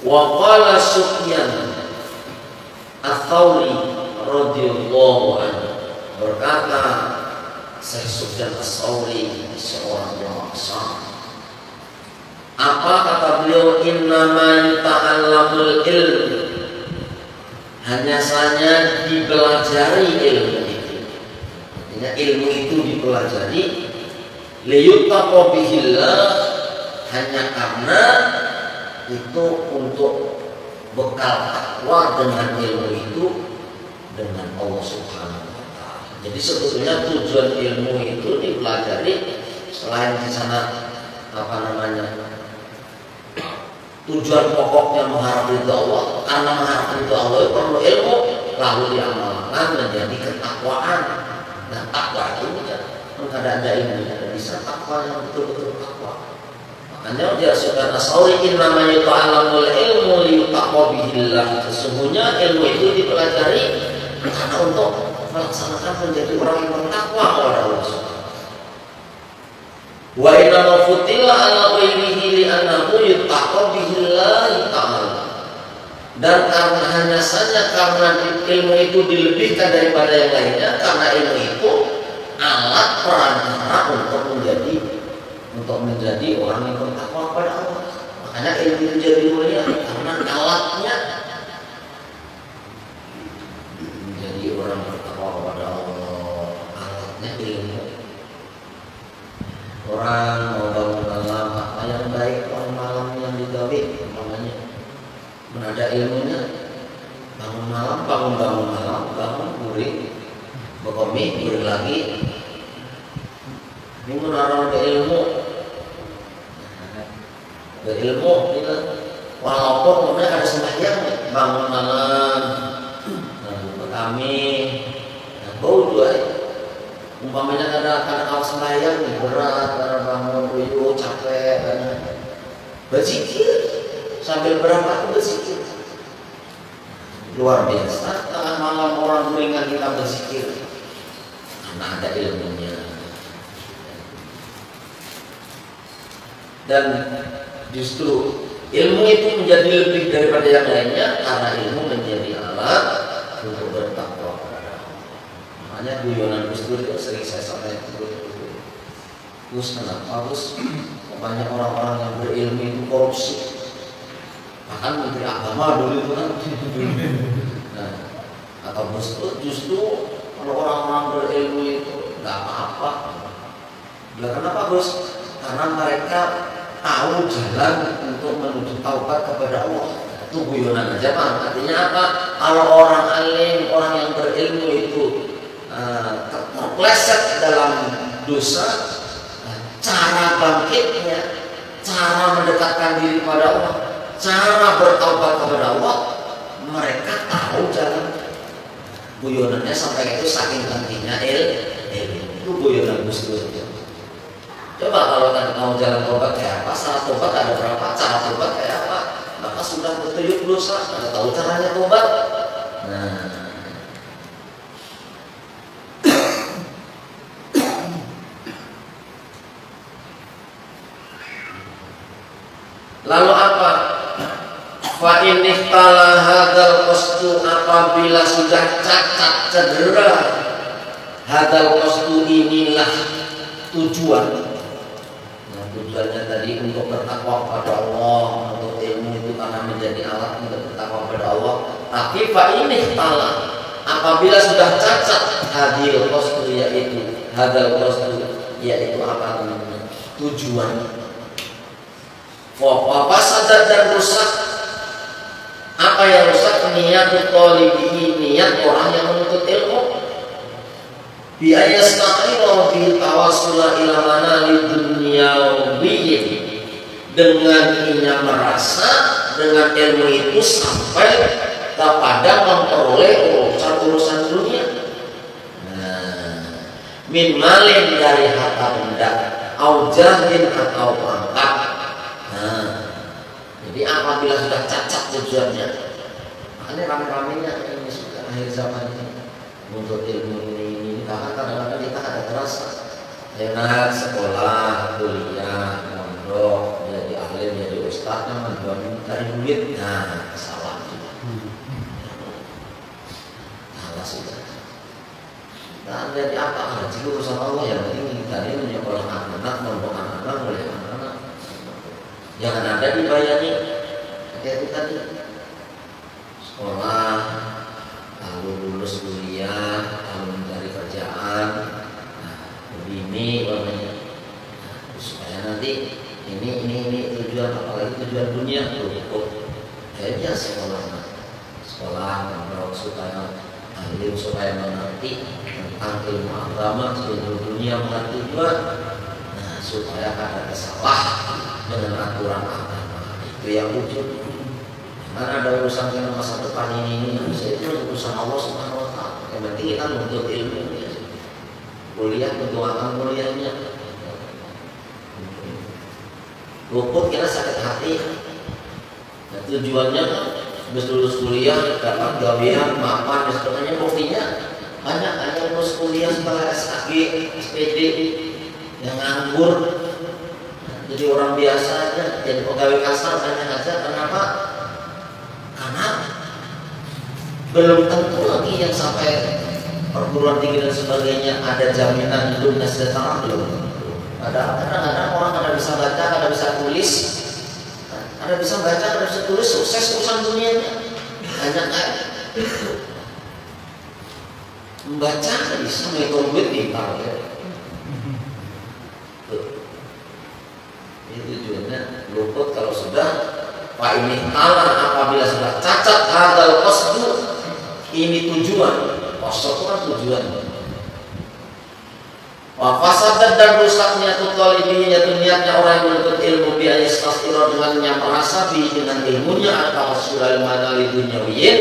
Wa qala Sufyan Ats-Tsauri radhiyallahu anhu, berkata Syekh Sufyan Ats-Tsauri, seorang ulama besar. Apa kata beliau? Innama yuta'allamul ilm, hanya saja dipelajari ilmu itu. Artinya ilmu itu dipelajari liyuttaqa bihillah, hanya karena itu untuk bekal takwa dengan ilmu itu dengan Allah Subhanahu wa taala. Jadi sebetulnya tujuan ilmu itu dipelajari selain di sana tujuan pokoknya mengharap ridha Allah. Karena mengharap ridha Allah itu perlu ilmu, lalu diamalkan menjadi ketakwaan. Nah, takwa itu tidak ada ilmu, tidak bisa takwa yang betul-betul takwa. Makanya dia Sufyan Ats-Tsauri, innama yuta'allamul ilmu liyuttaqa bihillah, sesungguhnya ilmu itu dipelajari karena untuk melaksanakan menjadi orang yang bertakwa kepada Allah Subhanahu. Wa inna mafutilla ala ghairihi li annahu yuttaqa bihillah ta'ala. Dan karena hanya saja karena ilmu itu dilebihkan daripada yang lainnya, karena ilmu itu alat perantara untuk menjadi orang yang bertakwa kepada Allah. Makanya ilmu itu jadi mulia karena alatnya menjadi orang bertakwa kepada Allah. Alatnya ilmu. Orang mau bangun malam, apa yang baik bangun malam yang digawe, namanya menada ilmunya. Bangun malam, bangun gurih, bekomi, gurih lagi. Ini menara berilmu, kita walaupun mereka ada sembahyang, bangun malam, kami bau dua. Umpamanya kadang kalau sembahyang berat, karena bangun dulu capek, karena berzikir sambil berapa berzikir luar biasa. Tengah malam orang beringat kita berzikir karena ada ilmunya. Dan justru ilmu itu menjadi lebih daripada yang lainnya karena ilmu menjadi alat untuk bertakwa. Makanya guyonan Gus Dur itu sering saya sampaikan. Gus, kenapa Gus? Banyak orang-orang yang berilmu itu korupsi. Bahkan Menteri Agama dulu itu kan. Nah, kata Gus Dur, justru kalau orang-orang berilmu itu nggak apa-apa. Bilang kenapa Gus? Karena mereka tahu jalan untuk menuju taubat kepada Allah. Itu guyonan aja Pak. Artinya apa? Kalau orang alim, orang yang berilmu itu terpleset dalam dosa, cara bangkitnya, cara mendekatkan diri kepada Allah, cara bertaubat kepada Allah, mereka tahu jalan. Guyonannya sampai itu saking pentingnya ilmu. Itu guyonan Gus Dur. Coba kalau kan mau jalan tobat kayak apa, syarat tobat ada berapa, cara tobat kayak apa, maka sudah bertuyuk dosa, ada tahu caranya tobat. Nah, lalu apa? Fa in ihtala hadzal qasdu, apabila sudah cacat cedera hadzal qasdu, inilah tujuan. Tujuannya tadi untuk bertakwa kepada Allah, untuk ilmu itu karena menjadi alat untuk bertakwa kepada Allah. Tapi fa ini tala, apabila sudah cacat hadil qasdu, yaitu hadal qasdu, yaitu apa namanya? Tujuan. Apa saja dan rusak. Apa yang rusak? Niat talibi, niat orang yang menuntut ilmu. Biayastaqira bi tawassula ila manali dunyawiyyin, dengan ia merasa dengan ilmu itu sampai kepada memperoleh urusan dunia. Nah, min malin, dari harta benda, au jahin, atau pangkat. Nah, jadi apabila sudah cacat tujuannya, makanya rame-ramenya ini sudah akhir zaman ini untuk ilmu ini. Karena kadang-kadang kita ada terasa enak sekolah, kuliah, mondok, jadi ahli, jadi ustadznya cari duit, nah salah sudah, salah sudah. Dan jadi apa? Ngaji urusan Allah yang penting tadi menyekolah anak-anak, mondok anak-anak, mulai anak-anak. Jangan ada dibayani kayak itu tadi. Sekolah, lalu lulus kuliah, lalu mencari kerjaan, begini namanya, supaya nanti ini tujuan, apalagi tujuan dunia cukup. Kayaknya sekolah ngobrol supaya alim, supaya mengerti tentang ilmu agama seluruh dunia mengerti juga. Nah, supaya ada kesalahan dengan aturan agama itu yang wujud. Karena ada urusan dengan masa depan ini itu urusan Allah Subhanahu Wa Taala. Yang penting kita menuntut ilmu, kuliah untuk akan kuliahnya. Luput kita sakit hati. Nah, tujuannya habis lulus kuliah dapat gawean, mapan, dan sebagainya. Buktinya banyak ada lulus kuliah setelah SAG, SPD yang nganggur, jadi orang biasa aja, jadi pegawai kasar banyak aja. Kenapa? Karena belum tentu lagi yang sampai perguruan tinggi dan sebagainya ada jaminan hidupnya sejahtera, belum. Kadang-kadang orang kada bisa baca, kada bisa tulis, kada bisa baca, kada bisa tulis, sukses urusan dunianya. Hanya kan membaca kada bisa, menghitung duit pintar ya. Itu tujuannya luput kalau sudah Pak ini taala apabila sudah cacat hadal qasdu, ini tujuan. Qasd itu kan tujuan. Wa fasadat dan rusaknya tutalibinya niatnya orang yang menuntut ilmu bi ayastasira dengan yang merasa dengan ilmunya atau sulal manali dunyawiyin,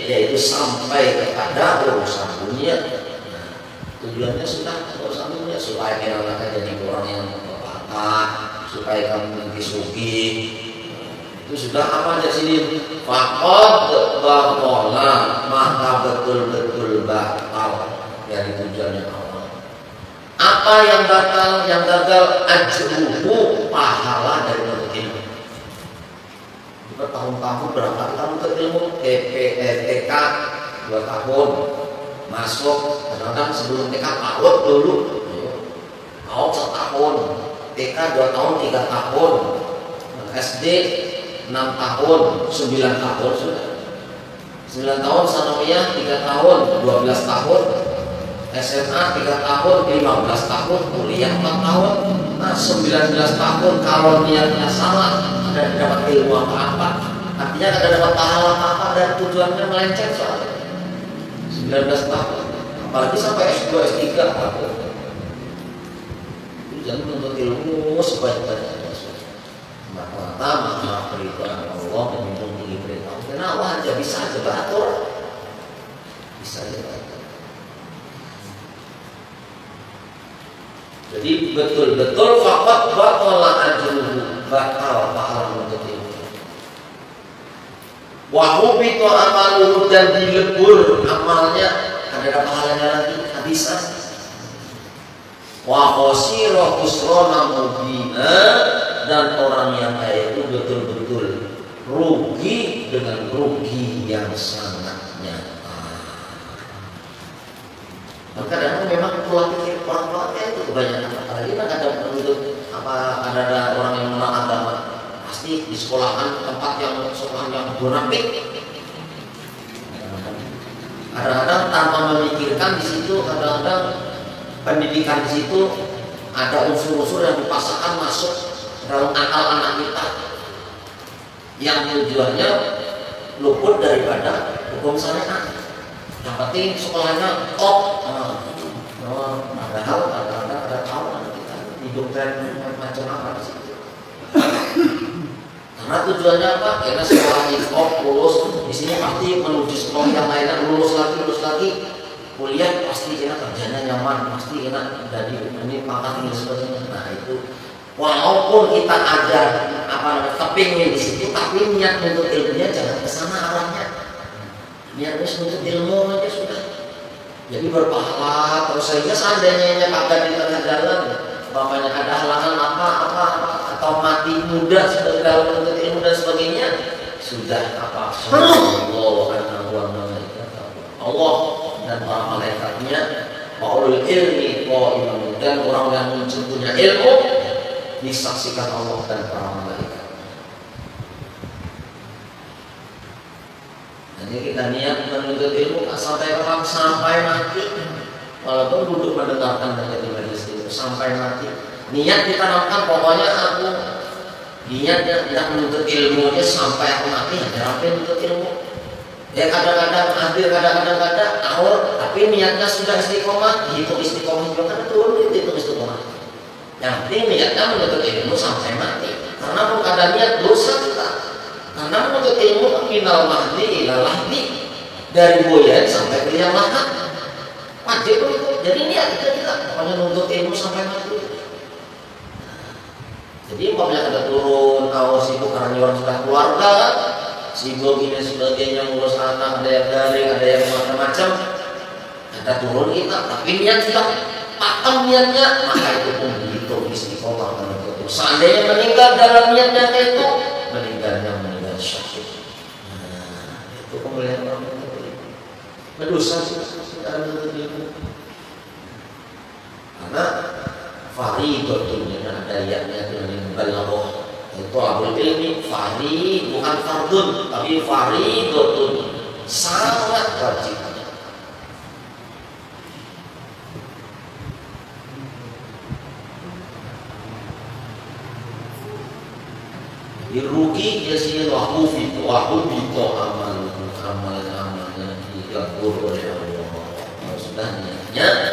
yaitu sampai kepada urusan dunia. Nah, tujuannya sudah urusan dunia supaya kita jadi orang yang berbakat, supaya kamu nanti suki. Itu sudah apa di sini? Faqad baqala, maka betul-betul batal dari tujuannya Allah. Apa yang batal, yang gagal? Ajruhu, pahala dari menuntut ilmu. Bertahun-tahun berapa kita menuntut ilmu? TK 2 tahun masuk, kadang-kadang sebelum TK PAUD dulu, PAUD 1 tahun, TK 2 tahun 3 tahun, SD 6 tahun, 9 tahun sudah. 9 tahun sanawiyah 3 tahun, 12 tahun. SMA 3 tahun, 15 tahun, kuliah 4 tahun. Nah, 19 tahun kalau niatnya salah, ada dapat ilmu apa-apa. Artinya ada dapat pahala apa-apa dan tujuannya melenceng soalnya. 19 tahun, apalagi sampai S2, S3 tahun. Jangan menuntut ilmu sebanyak-banyaknya. Maka perintah Allah menunjukkan tinggi perintah. Kenapa aja bisa aja beratur, bisa aja beratur. Jadi betul-betul faqat batala ajruhu, batal pahala menuntut ilmu. Wa hubitu amaluhu, dan dilebur amalnya, ada pahalanya lagi, habisan. Wa khasira khusrana mubina, dan orang yang kaya itu betul-betul rugi dengan rugi yang sangat nyata. Maka kadang memang pola pikir orang itu kebanyakan. Apalagi kan ada untuk ada orang yang mengenal agama, pasti di sekolahan tempat yang sekolah yang bonafit. Kadang-kadang tanpa memikirkan di situ, kadang-kadang pendidikan di situ ada unsur-unsur yang dipaksakan masuk dalam akal anak kita yang tujuannya luput daripada hukum syariat. Yang penting sekolahnya top. Padahal kadang-kadang ada tahu anak kita hidup dan macam apa di situ. Karena tujuannya apa? Karena sekolahnya top, lulus di sini pasti menuju sekolah yang lainnya, lulus lagi, kuliah pasti kita kerjanya nyaman, pasti kita jadi ini pangkat tinggi sebagainya. Nah itu. Walaupun kita ada kepingin di situ, tapi niat untuk ilmunya jangan kesana arahnya. Niatnya untuk ilmu aja sudah. Jadi berpahala terus saja seandainya kagak di tengah jalan, umpamanya ada halangan apa atau mati muda sebagai dalam menuntut ilmu dan sebagainya, sudah apa? Allah dan para malaikatnya, ulul ilmi qaiman, dan orang yang punya ilmu disaksikan Allah dan para malaikat. Jadi kita niat menuntut ilmu sampai kapan? Sampai mati. Walaupun duduk mendengarkan dari majelis itu sampai mati. Niat ditanamkan, pokoknya aku niatnya tidak menuntut ilmunya sampai aku mati, jangan menuntut ilmu. Ya kadang-kadang hadir, kadang-kadang awal, tapi niatnya sudah istiqomah, itu istiqomah juga kan turun itu istiqomah. Yang penting niatnya menuntut ilmu sampai mati. Karena bukan ada niat dosa kita. Karena menuntut ilmu minal mahdi ilal lahdi, dari bulan sampai ke yang lahat. Wajib itu. Jadi niat kita pokoknya menuntut ilmu sampai mati. Jadi umpamanya ada turun, awas itu karena orang sudah keluarga, sibuk ini sebagainya, ngurus anak, ada yang daring, ada yang macam-macam, ada turun kita, tapi niat kita pakem niatnya, maka itu pun begitu istiqomah menuntut ilmu. Seandainya meninggal dalam niatnya itu, meninggal syahid. Nah, itu kemuliaan orang menuntut ilmu. Berdosa sih dalam menuntut ilmu. Karena fardhun ada ayatnya dengan balagh itu abul ilmi fardhi, bukan fardun tapi fardhun, sangat wajib. Dirugi jasi wahyu itu amalnya diatur oleh Allah. Sudah niatnya